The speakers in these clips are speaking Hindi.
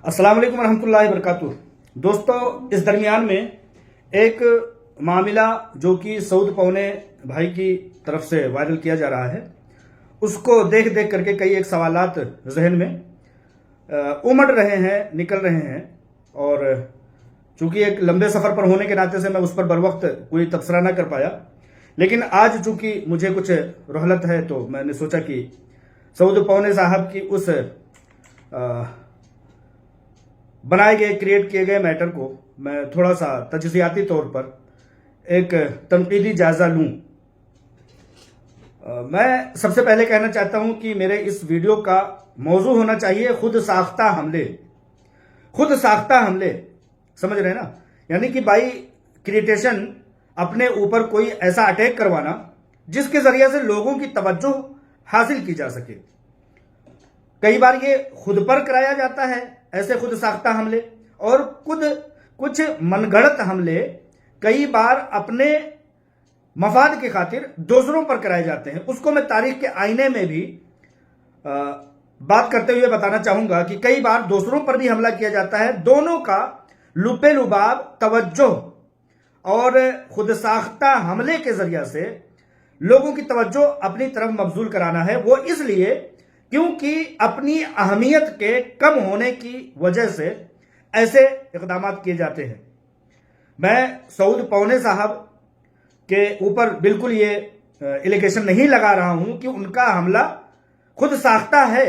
अस्सलाम वालेकुम रहमतुल्लाहि वबरकातुहू। दोस्तों, इस दरमियान में एक मामला जो कि सऊद पौने भाई की तरफ से वायरल किया जा रहा है, उसको देख देख करके कई एक सवालात जहन में उमड़ रहे हैं, निकल रहे हैं। और चूंकि एक लंबे सफ़र पर होने के नाते से मैं उस पर बर वक्त कोई तबसरा ना कर पाया, लेकिन आज चूंकि मुझे कुछ रोहलत है तो मैंने सोचा कि सऊद पौने साहब की उस बनाए गए, क्रिएट किए गए मैटर को मैं थोड़ा सा तजज़ियाती तौर पर एक तनकीदी जायज़ा लूँ। मैं सबसे पहले कहना चाहता हूं कि मेरे इस वीडियो का मौजू होना चाहिए खुद साख्ता हमले। खुद साख्ता हमले, समझ रहे हैं ना? यानी कि बाई क्रिएटेशन अपने ऊपर कोई ऐसा अटैक करवाना जिसके जरिए से लोगों की तवज्जो हासिल की जा सके। कई बार ये खुद पर कराया जाता है ऐसे खुद साख्ता हमले, और खुद कुछ मनगढ़ंत हमले कई बार अपने मफाद की खातिर दूसरों पर कराए जाते हैं। उसको मैं तारीख के आईने में भी बात करते हुए बताना चाहूंगा कि कई बार दूसरों पर भी हमला किया जाता है। दोनों का लुबे लुबाब तवज्जो और खुद साख्ता हमले के जरिए से लोगों की तवज्जो अपनी तरफ मबजूल कराना है। वो इसलिए क्योंकि अपनी अहमियत के कम होने की वजह से ऐसे इक़दाम किए जाते हैं। मैं सऊद पौने साहब के ऊपर बिल्कुल ये एलिगेशन नहीं लगा रहा हूं कि उनका हमला खुद साख्ता है,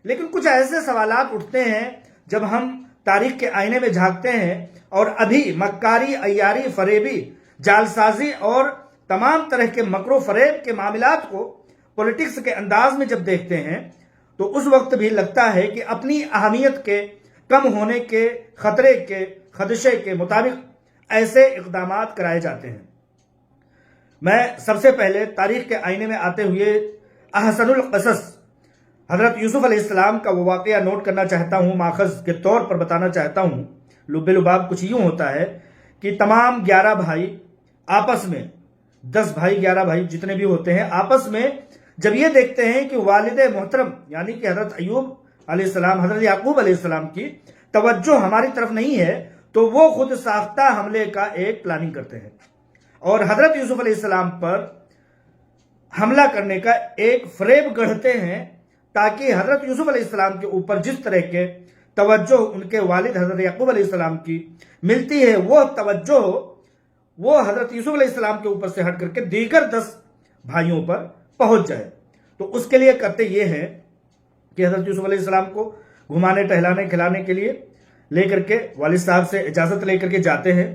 लेकिन कुछ ऐसे सवालात उठते हैं जब हम तारीख के आईने में झांकते हैं और अभी मक्कारी, अय्यारी, फरेबी, जालसाजी और तमाम तरह के मकरो फरेब के मामलात को पॉलिटिक्स के अंदाज में जब देखते हैं तो उस वक्त भी लगता है कि अपनी अहमियत के कम होने के खतरे के खदशे के मुताबिक ऐसे इक़दाम कराए जाते हैं। मैं सबसे पहले तारीख के आईने में आते हुए अहसनुल क़सस हज़रत यूसुफ अलैहिस्सलाम का वो वाक़या नोट करना चाहता हूँ, माखज़ के तौर पर बताना चाहता हूँ। लुब्बे लुबाब कुछ यूँ होता है कि तमाम 11 भाई आपस में, 10 भाई 11 भाई जितने भी होते हैं, आपस में जब ये देखते हैं कि वालिद मोहतरम यानी कि हज़रत अय्यूब अलैहिस्सलाम, हज़रत याकूब अलैहिस्सलाम की तवज्जो हमारी तरफ नहीं है, तो वो खुद साख्ता हमले का एक प्लानिंग करते हैं और हज़रत यूसुफ अलैहिस्सलाम पर हमला करने का एक फ्रेब गढ़ते हैं ताकि हज़रत यूसुफ अलैहिस्सलाम के ऊपर जिस तरह के तवज्जो उनके वालिद हज़रत याकूब अलैहिस्सलाम की मिलती है, वो तवज्जो वो हज़रत यूसुफ अलैहिस्सलाम के ऊपर से हट करके दीगर 10 भाइयों पर पहुंच जाए। तो उसके लिए करते ये हैं कि हज़रत यूसुफ अलैहिस्सलाम को घुमाने, टहलाने, खिलाने के लिए लेकर के वालिद साहब से इजाज़त लेकर के जाते हैं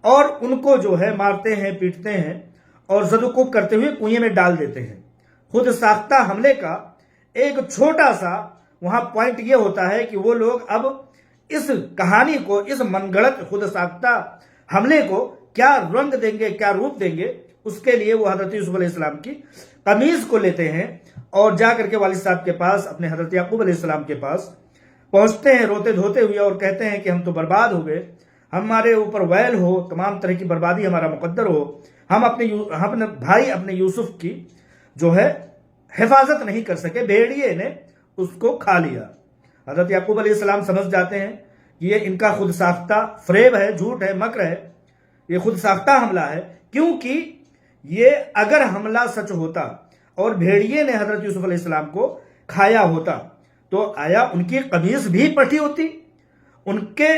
और उनको जो है मारते हैं, पीटते हैं और ज़दुकूब करते हुए कुएं में डाल देते हैं। खुद साख्ता हमले का एक छोटा सा वहां पॉइंट ये होता है कि वो लोग अब इस कहानी को, इस मनगढ़ंत खुद साख्ता हमले को क्या रंग देंगे, क्या रूप देंगे, उसके लिए वो हज़रत यूसुफ अलैहिस्सलाम की कमीज को लेते हैं और जा करके वालिद साहब के पास, अपने हज़रत याकूब अलैहिस्सलाम के पास पहुंचते हैं रोते धोते हुए और कहते हैं कि हम तो बर्बाद हो गए, हमारे ऊपर वैल हो, तमाम तरह की बर्बादी हमारा मुकद्दर हो, हम अपने भाई, अपने यूसुफ की जो है हिफाजत नहीं कर सके, भेड़िए ने उसको खा लिया। हज़रत याकूब अलैहिस्सलाम समझ जाते हैं कि ये इनका खुद साख्ता फ्रेब है, झूठ है, मकर है, ये खुद साख्ता हमला है। क्योंकि ये अगर हमला सच होता और भेड़िए ने हज़रत यूसुफ अलैहिस्सलाम को खाया होता तो आया उनकी कमीज भी फटी होती, उनके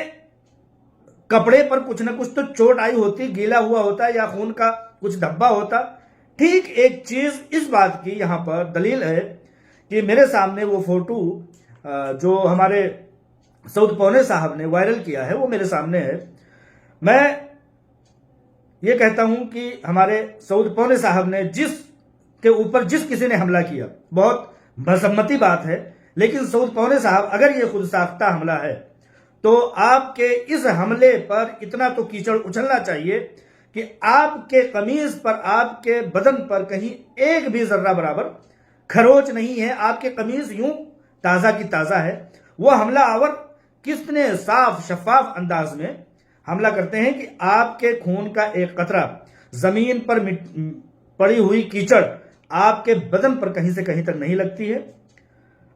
कपड़े पर कुछ ना कुछ तो चोट आई होती, गीला हुआ होता या खून का कुछ धब्बा होता। ठीक एक चीज इस बात की यहां पर दलील है कि मेरे सामने वो फोटो जो हमारे सऊद पौने साहब ने वायरल किया है वो मेरे सामने है। मैं ये कहता हूं कि हमारे सऊद पौने साहब ने जिस के ऊपर जिस किसी ने हमला किया, बहुत बदसम्मती बात है, लेकिन सऊद पौने साहब अगर ये खुद साख्ता हमला है तो आपके इस हमले पर इतना तो कीचड़ उछलना चाहिए कि आपके कमीज पर, आपके बदन पर कहीं एक भी जर्रा बराबर खरोच नहीं है। आपके कमीज यूं ताज़ा की ताज़ा है। वो हमला आवर कितने साफ शफाफ अंदाज में हमला करते हैं कि आपके खून का एक कतरा, जमीन पर पड़ी हुई कीचड़ आपके बदन पर कहीं से कहीं तक नहीं लगती है।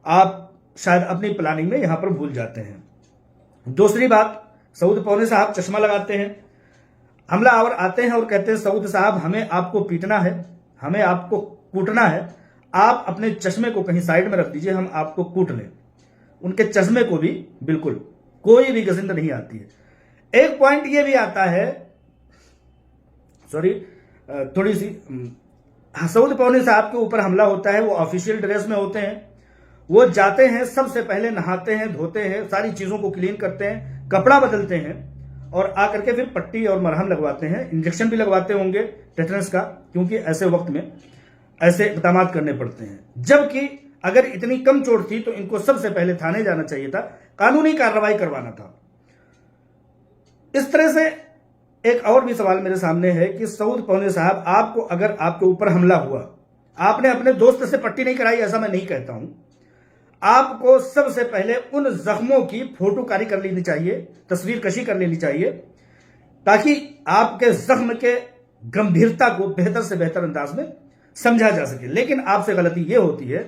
आप शायद अपनी प्लानिंग में यहां पर भूल जाते हैं। दूसरी बात, सऊद पौने साहब चश्मा लगाते हैं, हमलावर आते हैं और कहते हैं सऊद साहब हमें आपको पीटना है, हमें आपको कूटना है, आप अपने चश्मे को कहीं साइड में रख दीजिए, हम आपको कूट लें। उनके चश्मे को भी बिल्कुल कोई भी गजिंद नहीं आती है। एक पॉइंट ये भी आता है, सॉरी थोड़ी सी, सऊद पौने साहब के ऊपर हमला होता है, वो ऑफिशियल ड्रेस में होते हैं, वो जाते हैं, सबसे पहले नहाते हैं, धोते हैं, सारी चीजों को क्लीन करते हैं, कपड़ा बदलते हैं और आकर के फिर पट्टी और मरहम लगवाते हैं, इंजेक्शन भी लगवाते होंगे टेटनस का, क्योंकि ऐसे वक्त में ऐसे इकदाम करने पड़ते हैं। जबकि अगर इतनी कम चोट थी तो इनको सबसे पहले थाने जाना चाहिए था, कानूनी कार्रवाई करवाना था। इस तरह से एक और भी सवाल मेरे सामने है कि सऊद पौने साहब, आपको अगर आपके ऊपर हमला हुआ, आपने अपने दोस्त से पट्टी नहीं कराई, ऐसा मैं नहीं कहता हूं, आपको सबसे पहले उन जख्मों की फोटोकारी कर लेनी चाहिए, तस्वीर कशी कर लेनी चाहिए, ताकि आपके जख्म के गंभीरता को बेहतर से बेहतर अंदाज में समझा जा सके। लेकिन आपसे गलती यह होती है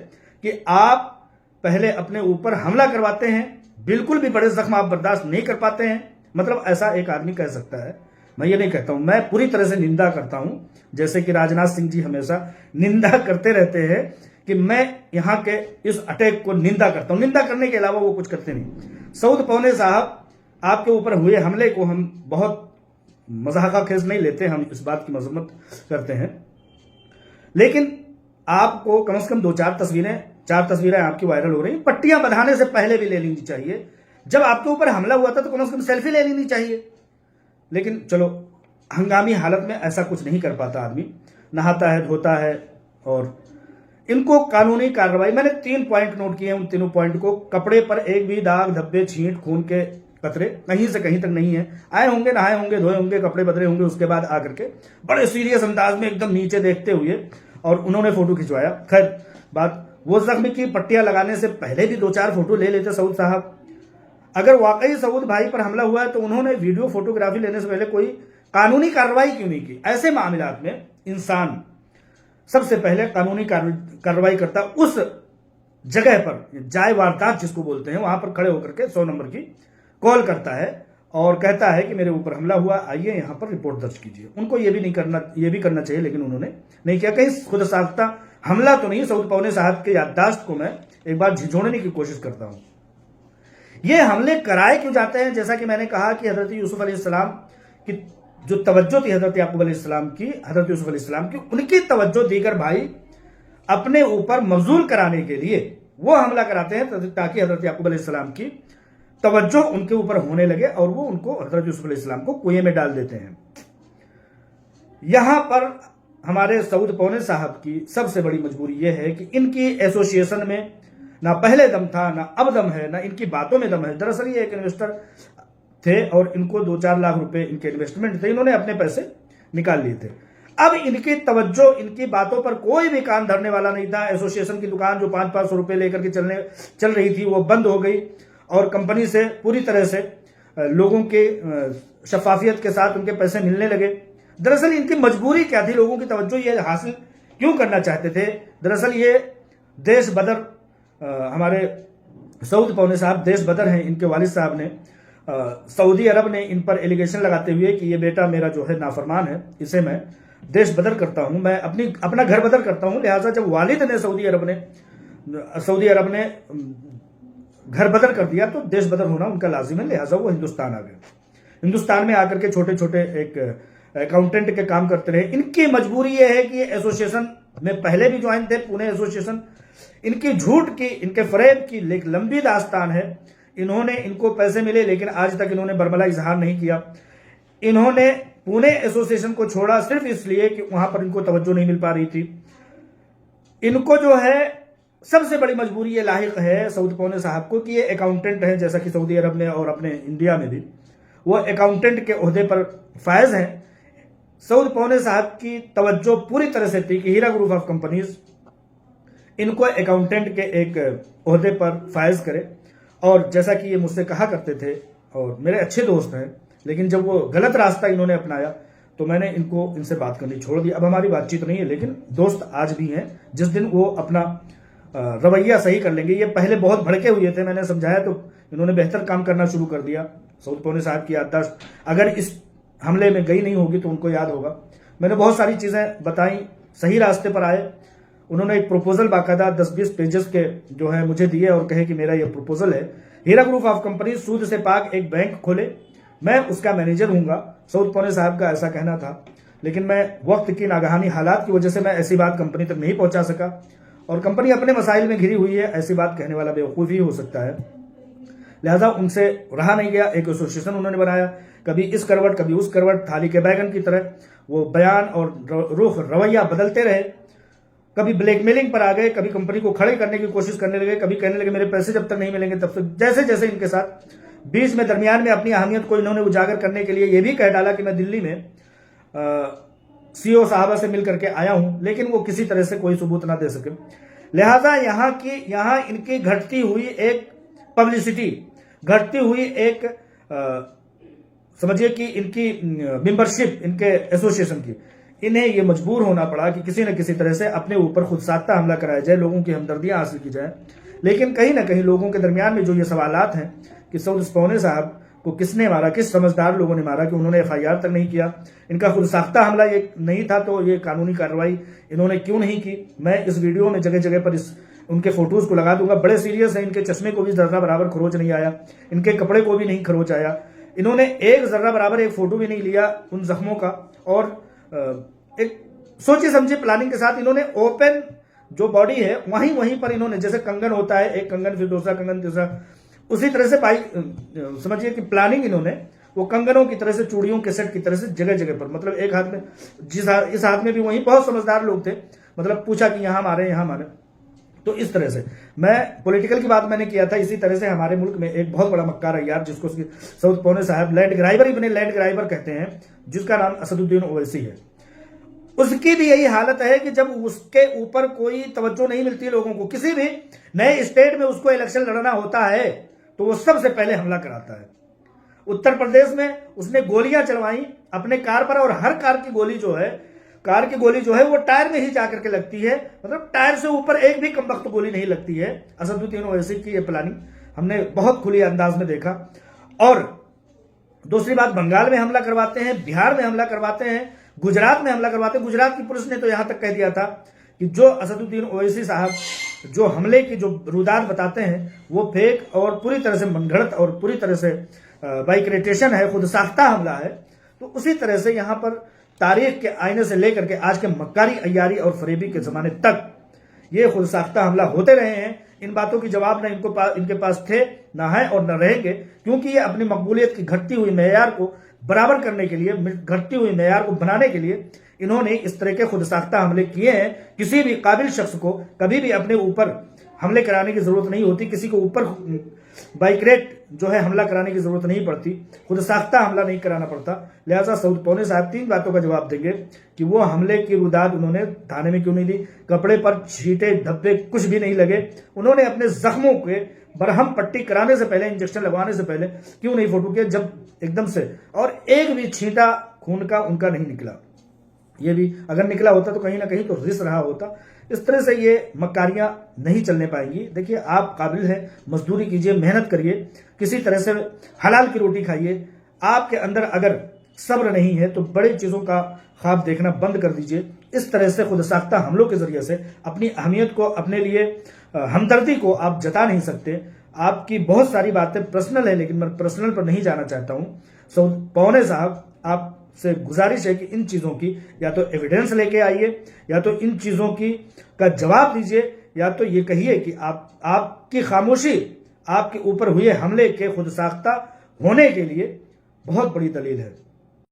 कि आप पहले अपने ऊपर हमला करवाते हैं, बिल्कुल भी बड़े जख्म आप बर्दाश्त नहीं कर पाते हैं। मतलब ऐसा एक आदमी कह सकता है, मैं ये नहीं कहता हूं, मैं पूरी तरह से निंदा करता हूं, जैसे कि राजनाथ सिंह जी हमेशा निंदा करते रहते हैं कि मैं यहां के इस अटैक को निंदा करता हूं। निंदा करने के अलावा वो कुछ करते नहीं। सऊद पौने साहब, आपके ऊपर हुए हमले को हम बहुत मजाका खेज नहीं लेते, हम इस बात की मजम्मत करते हैं, लेकिन आपको कम से कम 4 तस्वीरें आपकी वायरल हो रही, पट्टियां बंधाने से पहले भी ले लेनी चाहिए। जब आपके ऊपर हमला हुआ था तो कम से कम सेल्फी ले लेनी चाहिए। लेकिन चलो, हंगामी हालत में ऐसा कुछ नहीं कर पाता आदमी, नहाता है, धोता है, और इनको कानूनी कार्रवाई, मैंने 3 पॉइंट नोट किए हैं, उन तीनों पॉइंट को, कपड़े पर एक भी दाग, धब्बे, छींट, खून के कतरे कहीं से कहीं तक नहीं है। आए होंगे, नहाए होंगे, धोए होंगे, कपड़े बदले होंगे, उसके बाद आकर के बड़े सीरियस अंदाज में एकदम नीचे देखते हुए और उन्होंने फोटो खिंचवाया। खैर बात, वो जख्म की पट्टियां लगाने से पहले भी 2-4 फोटो ले लेते सऊद साहब। अगर वाकई सऊद भाई पर हमला हुआ है तो उन्होंने वीडियो फोटोग्राफी लेने से पहले कोई कानूनी कार्रवाई क्यों नहीं की? ऐसे मामलात में इंसान सबसे पहले कानूनी कार्रवाई करता, उस जगह पर जाए वारदात जिसको बोलते हैं, वहां पर खड़े होकर के 100 नंबर की कॉल करता है और कहता है कि मेरे ऊपर हमला हुआ, आइए यहां पर रिपोर्ट दर्ज कीजिए। उनको ये भी करना चाहिए, लेकिन उन्होंने नहीं किया। कहीं खुद साख्ता हमला तो नहीं। सऊद पौने साहब के याददाश्त को मैं एक बार झिझोड़ने की कोशिश करता हूं। ये हमले कराए क्यों जाते हैं? जैसा कि मैंने कहा कि हजरत यूसुफ अलैहिस्सलाम की जो तवज्जो थी, हजरत याकूब अलैहिस्सलाम की, हजरत यूसुफ अलैहिस्सलाम की, उनकी तवज्जो दीगर भाई अपने ऊपर मबजूल कराने के लिए वो हमला कराते हैं, ताकि हजरत याकूब अलैहिस्सलाम की तवज्जो उनके ऊपर होने लगे और वो उनको, हजरत यूसुफ अलैहिस्सलाम को कुएं में डाल देते हैं। यहां पर हमारे सऊद पौने साहब की सबसे बड़ी मजबूरी यह है कि इनकी एसोसिएशन में ना पहले दम था, ना अब दम है, ना इनकी बातों में दम है। दरअसल ये एक इन्वेस्टर थे और इनको 2-4 लाख रुपए इनके इन्वेस्टमेंट थे, इन्होंने अपने पैसे निकाल लिए थे। अब इनकी तवज्जो, इनकी बातों पर कोई भी कान धरने वाला नहीं था। एसोसिएशन की दुकान जो 500-500 रुपए लेकर के चल रही थी, वो बंद हो गई और कंपनी से पूरी तरह से लोगों के शफाफियत के साथ उनके पैसे मिलने लगे। दरअसल इनकी मजबूरी क्या थी? लोगों की तवज्जो ये हासिल क्यों करना चाहते थे? दरअसल ये देश बदर, हमारे सऊद पौने साहब देश बदर हैं। इनके वालिद साहब ने, सऊदी अरब ने इन पर एलिगेशन लगाते हुए कि ये बेटा मेरा जो है नाफरमान है, इसे मैं देश बदर करता हूं, मैं अपना घर बदर करता हूं। लिहाजा जब वालिद ने सऊदी अरब ने घर बदर कर दिया तो देश बदर होना उनका लाजिम है। लिहाजा वो हिंदुस्तान आ गए। हिंदुस्तान में आकर के छोटे छोटे एक अकाउंटेंट के काम करते रहे। इनकी मजबूरी यह है कि एसोसिएशन में पहले भी ज्वाइन थे, पुणे एसोसिएशन। इनकी झूठ की, इनके फरेब की एक लंबी दास्तान है। इनको पैसे मिले, लेकिन आज तक इन्होंने बरमला इजहार नहीं किया। इन्होंने पुणे एसोसिएशन को छोड़ा सिर्फ इसलिए कि वहां पर इनको तवज्जो नहीं मिल पा रही थी। इनको जो है सबसे बड़ी मजबूरी ये लाहिक है सऊद पौने साहब को कि ये अकाउंटेंट है, जैसा कि सऊदी अरब में और अपने इंडिया में भी वो अकाउंटेंट के ओहदे पर फायज हैं। सऊद पौने साहब की तवज्जो पूरी तरह से थी कि हीरा ग्रुप ऑफ कंपनीज इनको अकाउंटेंट के एक ओहदे पर फायज करे। और जैसा कि ये मुझसे कहा करते थे और मेरे अच्छे दोस्त हैं, लेकिन जब वो गलत रास्ता इन्होंने अपनाया तो मैंने इनसे बात करनी छोड़ दी। अब हमारी बातचीत नहीं है, लेकिन दोस्त आज भी हैं। जिस दिन वो अपना रवैया सही कर लेंगे। ये पहले बहुत भड़के हुए थे, मैंने समझाया तो इन्होंने बेहतर काम करना शुरू कर दिया। सऊद पौने साहब की याददाश्त अगर इस हमले में गई नहीं होगी तो उनको याद होगा। मैंने बहुत सारी चीज़ें बताई, सही रास्ते पर आए। उन्होंने एक प्रपोजल बाकायदा 10-20 पेजेस के जो है मुझे दिए और कहे कि मेरा ये प्रपोजल है, हीरा ग्रुप ऑफ कंपनी सूद से पाक एक बैंक खोले, मैं उसका मैनेजर हूँगा। सऊद पौने साहब का ऐसा कहना था, लेकिन मैं वक्त की नागहानी हालात की वजह से मैं ऐसी बात कंपनी तक नहीं पहुंचा सका और कंपनी अपने मसाइल में घिरी हुई है, ऐसी बात कहने वाला बेवकूफ़ ही हो सकता है। लिहाजा उनसे रहा नहीं गया, एक एसोसिएशन उन्होंने बनाया, कभी इस करवट कभी उस करवट, थाली के बैगन की तरह वो बयान और रुख रवैया बदलते रहे। कभी ब्लैकमेलिंग पर आ गए, कभी कंपनी को खड़े करने की कोशिश करने लगे, कभी कहने लगे मेरे पैसे जब तक नहीं मिलेंगे तब तक। जैसे जैसे इनके साथ बीच में दरमियान में अपनी अहमियत को इन्होंने उजागर करने के लिए ये भी कह डाला कि मैं दिल्ली में सीओ साहबा से मिल करके आया हूं, लेकिन वो किसी तरह से कोई सबूत ना दे सके। लिहाजा यहाँ इनकी घटती हुई एक पब्लिसिटी, घटती हुई एक समझिए कि इनकी मेंबरशिप इनके एसोसिएशन की, इन्हें ये मजबूर होना पड़ा कि किसी न किसी तरह से अपने ऊपर खुद साख्ता हमला कराया जाए, लोगों की हमदर्दियां हासिल की जाए। लेकिन कहीं ना कहीं लोगों के दरमियान में जो ये सवालात हैं कि सऊद पौने साहब को किसने मारा, किस समझदार लोगों ने मारा कि उन्होंने FIR तक नहीं किया, इनका खुद साख्ता हमला ये नहीं था तो ये कानूनी कार्रवाई इन्होंने क्यों नहीं की। मैं इस वीडियो में जगह जगह पर उनके फोटोज को लगा दूंगा। बड़े सीरियस है, इनके चश्मे को भी जर्रा बराबर खरोच नहीं आया, इनके कपड़े को भी नहीं खरोच आया, इन्होंने एक जर्रा बराबर एक फोटो भी नहीं लिया उन जख्मों का। और एक सोची समझी प्लानिंग के साथ इन्होंने ओपन जो बॉडी है वहीं पर इन्होंने, जैसे कंगन होता है, एक कंगन फिर दूसरा कंगन तीसरा, उसी तरह से समझिए कि प्लानिंग इन्होंने वो कंगनों की तरह से, चूड़ियों के सेट की तरह से जगह जगह पर, मतलब एक हाथ में इस हाथ में भी वहीं बहुत समझदार लोग थे, मतलब पूछा कि यहां मारे यहां मारे। तो इस तरह से मैं पॉलिटिकल की बात मैंने किया था। इसी तरह से हमारे मुल्क में एक बहुत बड़ा मक्कार है यार, जिसको सऊद पौने साहब लैंड ग्राइबर, इबन लैंड ग्राइबर कहते हैं, जिसका नाम असदुद्दीन ओवैसी है। उसकी भी यही हालत है कि जब उसके ऊपर कोई तवज्जो नहीं मिलती लोगों को, किसी भी नए स्टेट में उसको इलेक्शन लड़ना होता है तो वो सबसे पहले हमला कराता है। उत्तर प्रदेश में उसने गोलियां चलवाई अपने कार पर, और हर कार की गोली जो है वो टायर में ही जाकर के लगती है, मतलब टायर से ऊपर एक भी कमबख्त गोली नहीं लगती है। असदुद्दीन ओवैसी की ये प्लानिंग हमने बहुत खुली अंदाज में देखा। और दूसरी बात, बंगाल में हमला करवाते हैं, बिहार में हमला करवाते हैं, गुजरात में हमला करवाते हैं। गुजरात की पुलिस ने तो यहां तक कह दिया था कि जो असदुद्दीन ओवैसी साहब जो हमले की जो रुदात बताते हैं वो फेक और पूरी तरह से मनगढ़ंत और पूरी तरह से बाइक्रेटेशन है, खुद साख्ता हमला है। तो उसी तरह से यहां पर तारीख के आईने से लेकर के आज के मक्कारी, अय्यारी और फरेबी के जमाने तक ये खुद साख्ता हमला होते रहे हैं। इन बातों की जवाब न इनके पास थे, ना है और न रहेंगे, क्योंकि ये अपनी मकबूलियत की घटती हुई मेयार को बराबर करने के लिए, घटती हुई मेयार को बनाने के लिए इन्होंने इस तरह के खुद साख्ता हमले किए हैं। किसी भी काबिल शख्स को कभी भी अपने ऊपर हमले कराने की जरूरत नहीं होती, किसी को ऊपर बाइक्रेट जो है हमला कराने की जरूरत नहीं पड़ती, खुद साख्ता हमला नहीं कराना पड़ता। लिहाजा सऊद पौने साहब 3 बातों का जवाब देंगे कि वो हमले की रुदात उन्होंने थाने में क्यों नहीं दी, कपड़े पर छींटे धब्बे कुछ भी नहीं लगे, उन्होंने अपने जख्मों के बरहम पट्टी कराने से पहले, इंजेक्शन लगवाने से पहले क्यों नहीं फोटो किया, जब एकदम से और एक भी छींटा खून का उनका नहीं निकला। ये भी अगर निकला होता तो कहीं ना कहीं तो रिस रहा होता। इस तरह से ये मक्कारियां नहीं चलने पाएंगी। देखिए, आप काबिल हैं, मजदूरी कीजिए, मेहनत करिए, किसी तरह से हलाल की रोटी खाइए। आपके अंदर अगर सब्र नहीं है तो बड़ी चीजों का ख्वाब देखना बंद कर दीजिए। इस तरह से खुद साख्ता हमलों के जरिए से अपनी अहमियत को, अपने लिए हमदर्दी को आप जता नहीं सकते। आपकी बहुत सारी बातें पर्सनल है, लेकिन मैं पर्सनल पर नहीं जाना चाहता हूं। सऊद पौने साहब, आपसे गुजारिश है कि इन चीजों की या तो एविडेंस लेके आइए, या तो इन चीजों की का जवाब दीजिए, या तो ये कहिए कि आपकी खामोशी आपके ऊपर हुए हमले के खुद साख्ता होने के लिए बहुत बड़ी दलील है।